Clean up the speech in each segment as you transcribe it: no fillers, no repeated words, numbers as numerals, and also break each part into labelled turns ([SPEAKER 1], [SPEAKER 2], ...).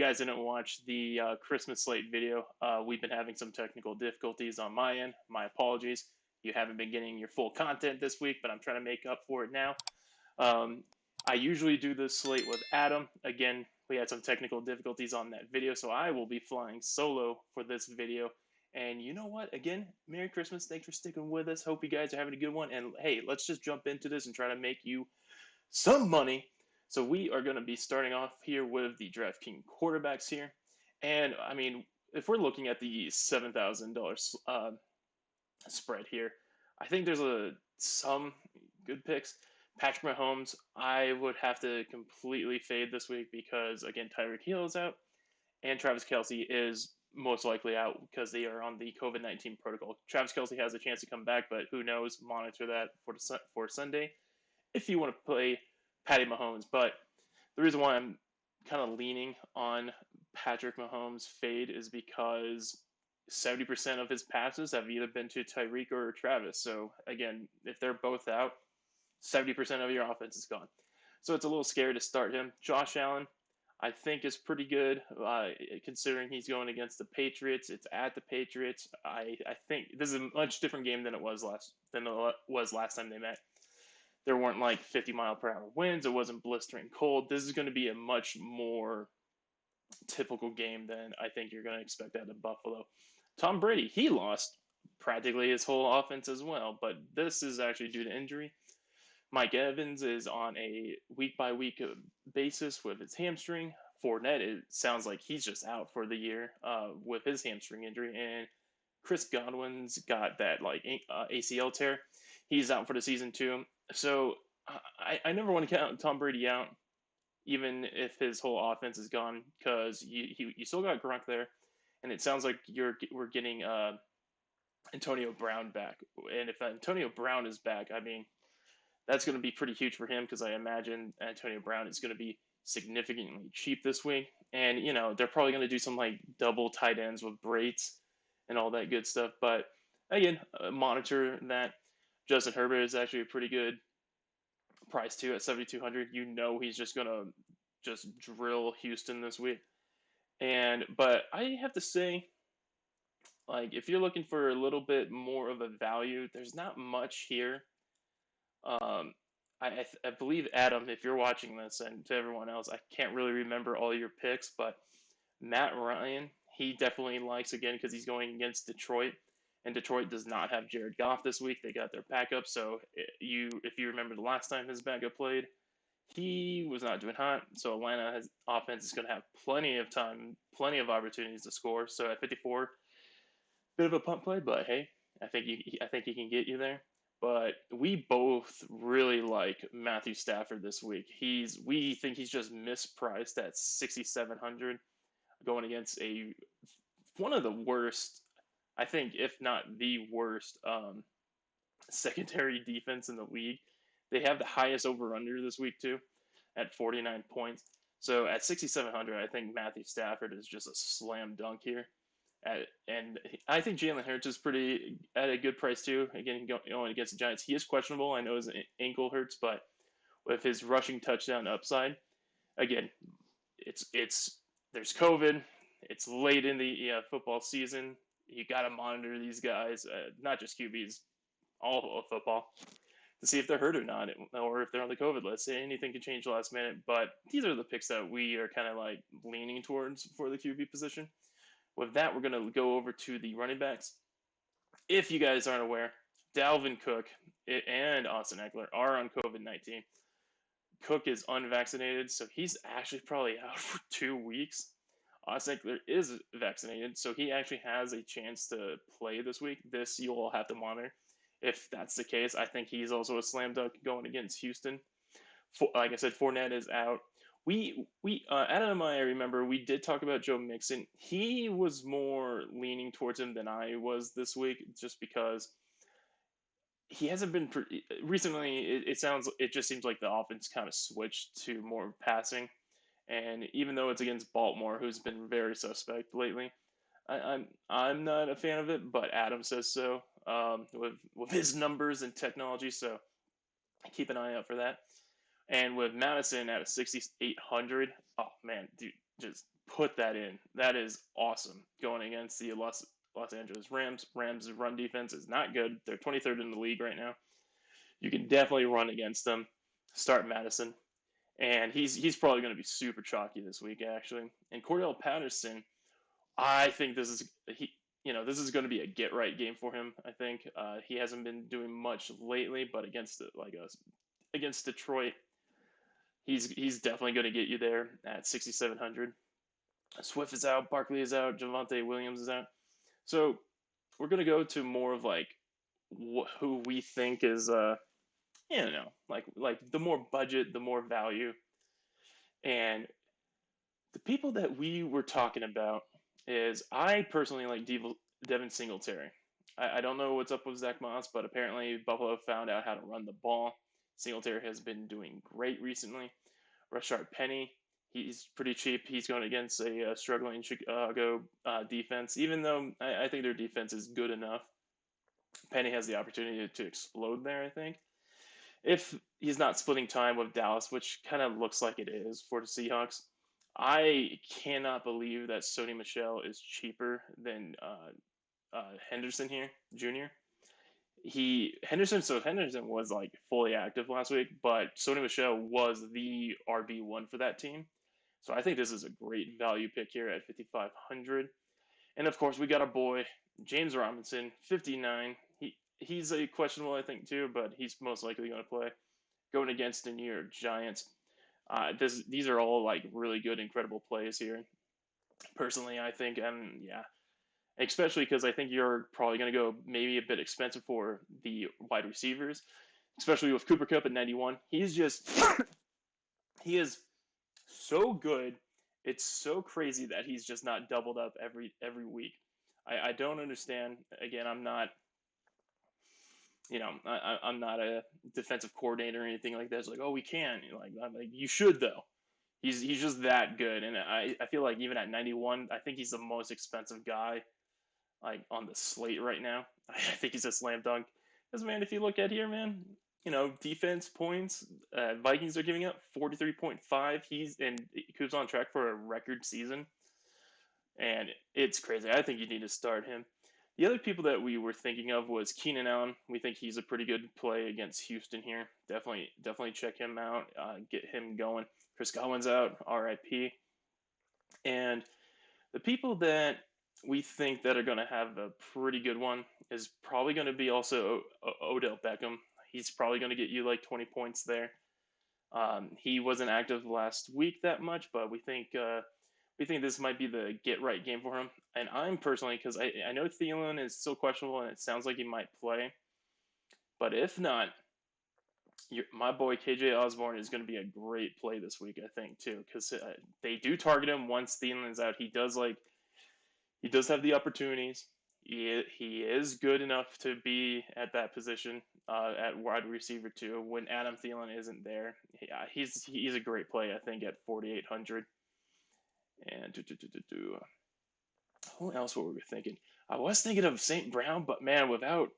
[SPEAKER 1] guys didn't watch the Christmas Slate video, we've been having some technical difficulties on my end. My apologies. You haven't been getting your full content this week, but I'm trying to make up for it now. Um, I usually do this slate with Adam. Again, we had some technical difficulties on that video, so I will be flying solo for this video. And you know what? Again, Merry Christmas. Thanks for sticking with us. Hope you guys are having a good one. And hey, let's just jump into this and try to make you some money. So we are going to be starting off here with the DraftKings quarterbacks here. And I mean, if we're looking at the $7,000 spread here, I think there's some good picks. Patrick Mahomes, I would have to completely fade this week because, again, Tyreek Hill is out, and Travis Kelce is most likely out because they are on the COVID-19 protocol. Travis Kelce has a chance to come back, but who knows? Monitor that for Sunday if you want to play Patty Mahomes. But the reason why I'm kind of leaning on Patrick Mahomes' fade is because 70% of his passes have either been to Tyreek or Travis. So again, if they're both out, 70% of your offense is gone. So it's a little scary to start him. Josh Allen, I think, is pretty good considering he's going against the Patriots. It's at the Patriots. I think this is a much different game than it was last time they met. There weren't like 50-mile-per-hour winds. It wasn't blistering cold. This is going to be a much more typical game than I think you're going to expect out of Buffalo. Tom Brady, he lost practically his whole offense as well, but this is actually due to injury. Mike Evans is on a week-by-week basis with his hamstring. Fournette, it sounds like he's just out for the year with his hamstring injury. And Chris Godwin's got that ACL tear. He's out for the season too. So I never want to count Tom Brady out, even if his whole offense is gone, because you still got Gronk there, and it sounds like we're getting Antonio Brown back. And if Antonio Brown is back, I mean, that's going to be pretty huge for him because I imagine Antonio Brown is going to be significantly cheap this week. And, you know, they're probably going to do some like double tight ends with Brates and all that good stuff. But again, monitor that. Justin Herbert is actually a pretty good price too at 7,200. You know he's just going to just drill Houston this week. But I have to say, like, if you're looking for a little bit more of a value, there's not much here. I believe, Adam, if you're watching this, and to everyone else, I can't really remember all your picks, but Matt Ryan, he definitely likes, again, because he's going against Detroit, and Detroit does not have Jared Goff this week. They got their backup, so if you remember the last time his backup played, he was not doing hot, so Atlanta's offense is going to have plenty of time, plenty of opportunities to score. So at 54, bit of a punt play, but hey, I think he can get you there. But we both really like Matthew Stafford this week. We think he's just mispriced at 6,700, going against one of the worst, I think, if not the worst, secondary defense in the league. They have the highest over/under this week too, at 49 points. So at 6,700, I think Matthew Stafford is just a slam dunk here. And I think Jalen Hurts is pretty at a good price too. Again, going against the Giants, he is questionable. I know his ankle hurts, but with his rushing touchdown upside, again, it's there's COVID. It's late in the football season. You got to monitor these guys, not just QBs, all of football, to see if they're hurt or not, or if they're on the COVID list. Anything can change last minute, but these are the picks that we are kind of like leaning towards for the QB position. With that, we're going to go over to the running backs. If you guys aren't aware, Dalvin Cook and Austin Eckler are on COVID-19. Cook is unvaccinated, so he's actually probably out for 2 weeks. Austin Eckler is vaccinated, so he actually has a chance to play this week. This you will have to monitor. If that's the case, I think he's also a slam dunk going against Houston. Like I said, Fournette is out. Adam and I remember we did talk about Joe Mixon. He was more leaning towards him than I was this week, just because he hasn't been recently. It just seems like the offense kind of switched to more passing, and even though it's against Baltimore, who's been very suspect lately, I'm not a fan of it. But Adam says so with his numbers and technology, so keep an eye out for that. And with Madison at a 6,800, oh man, dude, just put that in. That is awesome. Going against the Los Angeles Rams. Rams' run defense is not good. They're 23rd in the league right now. You can definitely run against them. Start Madison, and he's probably going to be super chalky this week actually. And Cordell Patterson, I think this is going to be a get right game for him. I think he hasn't been doing much lately, but against Detroit, he's definitely going to get you there at 6,700. Swift is out, Barkley is out, Javonte Williams is out. So we're going to go to more of like who we think is like the more budget, the more value, and the people that we were talking about is I personally like Devin Singletary. I don't know what's up with Zach Moss, but apparently Buffalo found out how to run the ball. Singletary has been doing great recently. Rashard Penny, he's pretty cheap. He's going against a struggling Chicago defense, even though I think their defense is good enough. Penny has the opportunity to explode there, I think. If he's not splitting time with Dallas, which kind of looks like it is for the Seahawks, I cannot believe that Sony Michel is cheaper than Henderson here, Jr. Henderson was like fully active last week, but Sony Michel was the RB1 for that team. So I think this is a great value pick here at 5,500. And of course, we got our boy James Robinson, 59. He's a questionable, I think, too, but he's most likely going to play going against the New York Giants. These are all like really good, incredible plays here. Personally, I think, yeah, especially because I think you're probably going to go maybe a bit expensive for the wide receivers, especially with Cooper Kupp at 91. He's just he is so good. It's so crazy that he's just not doubled up every week. I don't understand. Again, I'm not I'm not a defensive coordinator or anything like that. It's like, oh, we can. I'm like, you should though. He's just that good, and I feel like even at 91, I think he's the most expensive guy like on the slate right now. I think he's a slam dunk. Because man, if you look at here, man, defense points, Vikings are giving up 43.5. He's on track for a record season, and it's crazy. I think you need to start him. The other people that we were thinking of was Keenan Allen. We think he's a pretty good play against Houston here. Definitely check him out. Get him going. Chris Godwin's out. RIP. And the people that we think that are going to have a pretty good one is probably going to be also Odell Beckham. He's probably going to get you like 20 points there. He wasn't active last week that much, but we think this might be the get right game for him. And I'm personally, because I know Thielen is still questionable and it sounds like he might play, but if not, my boy KJ Osborne is going to be a great play this week, I think, too, because they do target him once Thielen's out. He does have the opportunities. He is good enough to be at that position at wide receiver too when Adam Thielen isn't there. He's a great play, I think, at 4,800. And who else were we thinking? I was thinking of St. Brown, but man, without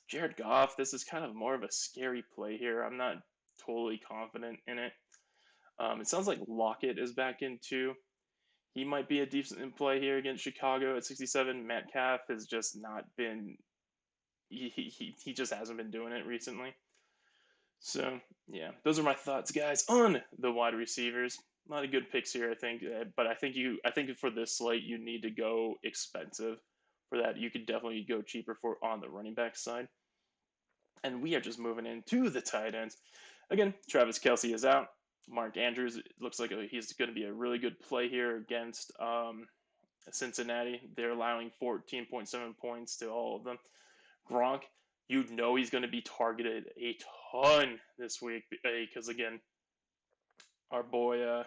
[SPEAKER 1] Jared Goff, this is kind of more of a scary play here. I'm not totally confident in it. It sounds like Lockett is back in too. He might be a decent play here against Chicago at 67. Metcalf has just not been. He just hasn't been doing it recently. So yeah, those are my thoughts, guys, on the wide receivers. A lot of good picks here, I think. But I think for this slate you need to go expensive. For that, you could definitely go cheaper on the running back side. And we are just moving into the tight ends. Again, Travis Kelce is out. Mark Andrews looks like he's going to be a really good play here against Cincinnati. They're allowing 14.7 points to all of them. Gronk, he's going to be targeted a ton this week because, again, our boy,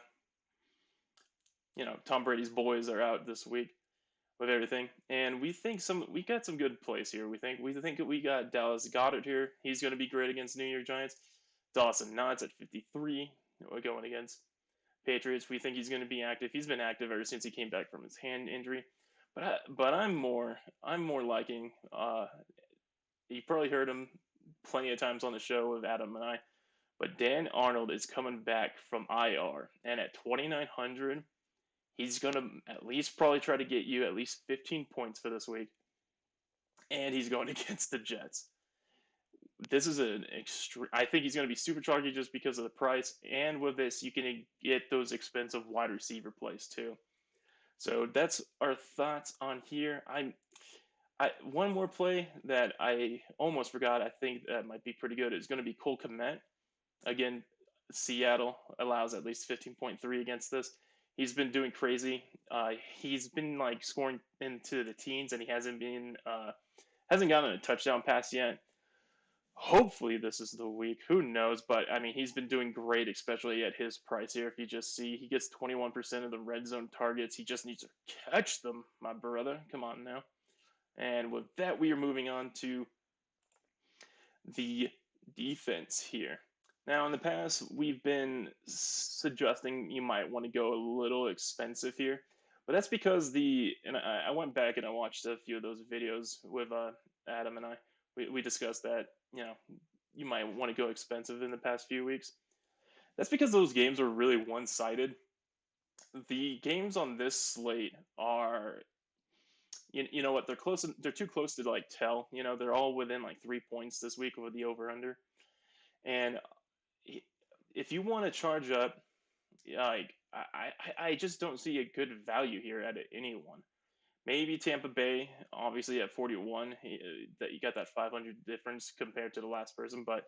[SPEAKER 1] Tom Brady's boys are out this week with everything. And we got some good plays here. We think we got Dallas Goedert here. He's going to be great against New York Giants. Dawson Knox at 53. We're going against Patriots. We think he's going to be active. He's been active ever since he came back from his hand injury. But I'm more liking. You probably heard him plenty of times on the show with Adam and I. But Dan Arnold is coming back from IR, and at 2,900, he's going to at least probably try to get you at least 15 points for this week, and he's going against the Jets. This is an extreme. I think he's going to be super chalky just because of the price, and with this, you can get those expensive wide receiver plays too. So that's our thoughts on here. One more play that I almost forgot. I think that might be pretty good. Is going to be Cole Kmet. Again, Seattle allows at least 15.3 against this. He's been doing crazy. He's been like scoring into the teens, and he hasn't gotten a touchdown pass yet. Hopefully this is the week. Who knows? But I mean, he's been doing great, especially at his price here. If you just see, he gets 21% of the red zone targets. He just needs to catch them, my brother. Come on now. And with that, we are moving on to the defense here. Now, in the past, we've been suggesting you might want to go a little expensive here, but that's because and I went back and I watched a few of those videos with Adam and I. We discussed that, you might want to go expensive in the past few weeks. That's because those games are really one-sided. The games on this slate are, you know what, they're too close to like tell. They're all within like 3 points this week with the over-under. And if you want to charge up, like I just don't see a good value here at anyone. Maybe Tampa Bay, obviously at 41, that you got that 500 difference compared to the last person. But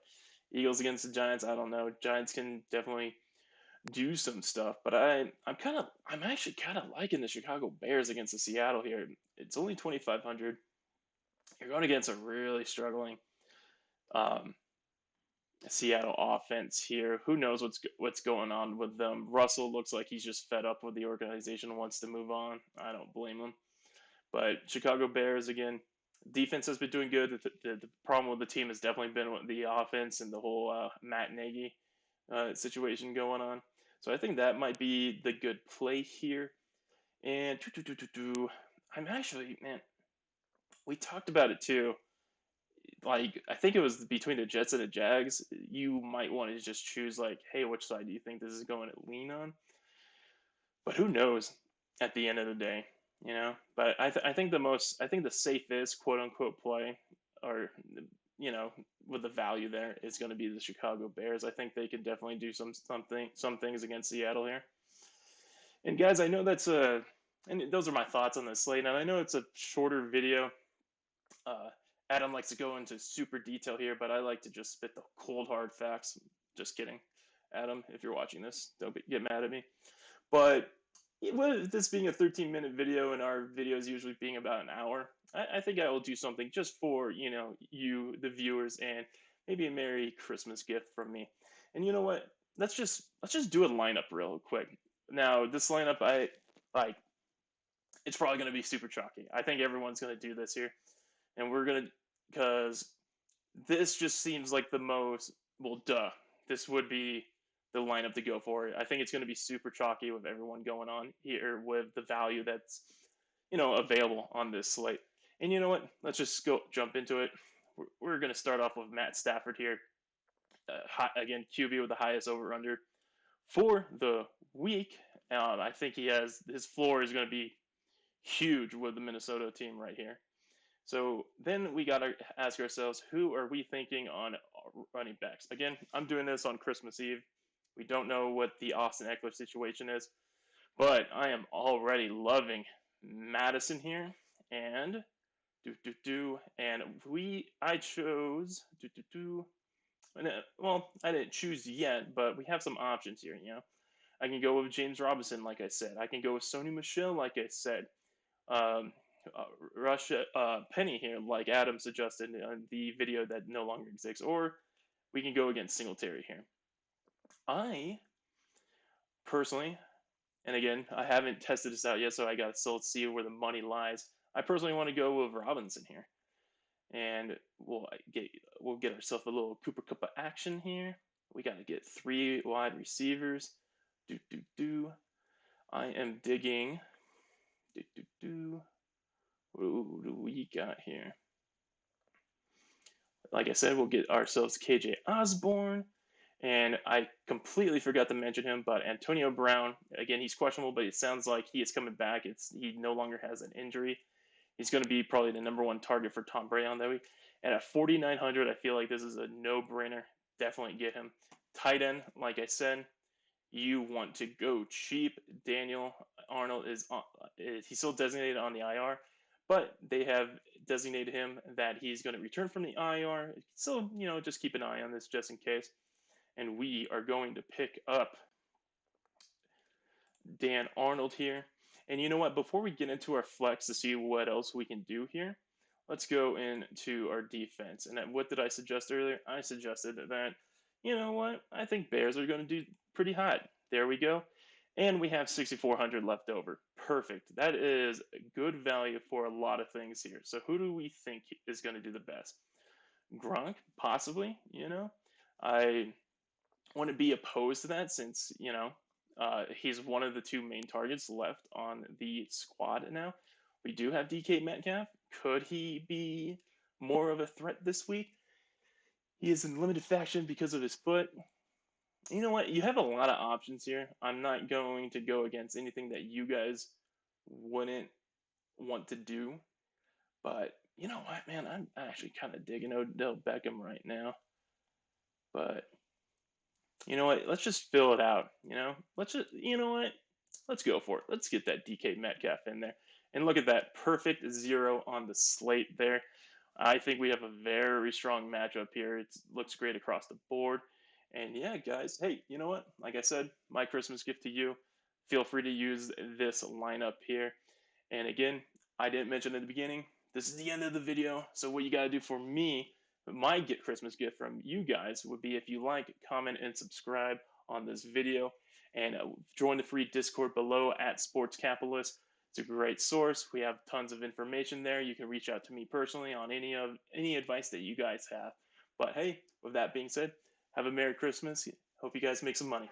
[SPEAKER 1] Eagles against the Giants, I don't know. Giants can definitely do some stuff, but I'm actually kind of liking the Chicago Bears against the Seattle here. It's only 2,500. You're going against a really struggling um, Seattle offense here. Who knows what's going on with them? Russell looks like he's just fed up with the organization and wants to move on. I don't blame him. But Chicago Bears, again, defense has been doing good. The problem with the team has definitely been the offense and the whole Matt Nagy situation going on. So I think that might be the good play here. And I'm actually, man, we talked about it too. Like, I think it was between the Jets and the Jags. You might want to just choose, like, hey, which side do you think this is going to lean on? But who knows at the end of the day, But I think the safest quote unquote play, or with the value there, is going to be the Chicago Bears. I think they could definitely do some things against Seattle here. And guys, I know and those are my thoughts on this slate. And I know it's a shorter video. Adam likes to go into super detail here, but I like to just spit the cold hard facts. Just kidding, Adam. If you're watching this, don't get mad at me. But with this being a 13-minute video and our videos usually being about an hour, I think I will do something just for you, the viewers, and maybe a Merry Christmas gift from me. And you know what? Let's just do a lineup real quick. Now, this lineup, it's probably going to be super chalky. I think everyone's going to do this here, and because this just seems like the most, well, duh. This would be the lineup to go for. I think it's going to be super chalky with everyone going on here with the value that's, available on this slate. And you know what? Let's just jump into it. We're going to start off with Matt Stafford here. Again, QB with the highest over-under for the week. I think his floor is going to be huge with the Minnesota team right here. So then we got to ask ourselves, who are we thinking on running backs? Again, I'm doing this on Christmas Eve. We don't know what the Austin Eckler situation is, but I am already loving Madison here. And I chose well, I didn't choose yet, but we have some options here. I can go with James Robinson, like I said. I can go with Sony Michel, like I said. Russia Penny here, like Adam suggested in the video that no longer exists, or we can go against Singletary here. I personally, and again, I haven't tested this out yet, so I gotta still see where the money lies. I personally want to go with Robinson here, and we'll get ourselves a little Cooper Cup action here. We gotta get 3 wide receivers. I am digging. What do we got here? Like I said, we'll get ourselves KJ Osborne, And I completely forgot to mention him, but Antonio Brown, again, he's questionable, but it sounds like he is coming back. He no longer has an injury. He's going to be probably the number one target for Tom Brady on that week. And at 4,900, I feel like this is a no-brainer. Definitely get him. Tight end, like I said, you want to go cheap. Daniel Arnold he's still designated on the IR, but they have designated him that he's going to return from the IR. So, just keep an eye on this just in case. And we are going to pick up Dan Arnold here. And you know what? Before we get into our flex to see what else we can do here, let's go into our defense. And what did I suggest earlier? I suggested that, you know what? I think Bears are going to do pretty hot. There we go. And we have 6,400 left over. Perfect. That is good value for a lot of things here. So who do we think is going to do the best? Gronk, possibly. I wouldn't be opposed to that since, he's one of the two main targets left on the squad now. We do have DK Metcalf. Could he be more of a threat this week? He is in limited faction because of his foot. You know what? You have a lot of options here. I'm not going to go against anything that you guys wouldn't want to do. But you know what, man? I'm actually kind of digging Odell Beckham right now. But you know what? Let's just fill it out. You know what? Let's go for it. Let's get that DK Metcalf in there. And look at that perfect 0 on the slate there. I think we have a very strong matchup here. It looks great across the board. And yeah, guys, hey, you know what? Like I said, my Christmas gift to you. Feel free to use this lineup here. And again, I didn't mention at the beginning, this is the end of the video. So what you got to do for me, my Christmas gift from you guys would be if you like, comment, and subscribe on this video. And join the free Discord below at Sports Capitalist. It's a great source. We have tons of information there. You can reach out to me personally on any advice that you guys have. But hey, with that being said, have a Merry Christmas. Hope you guys make some money.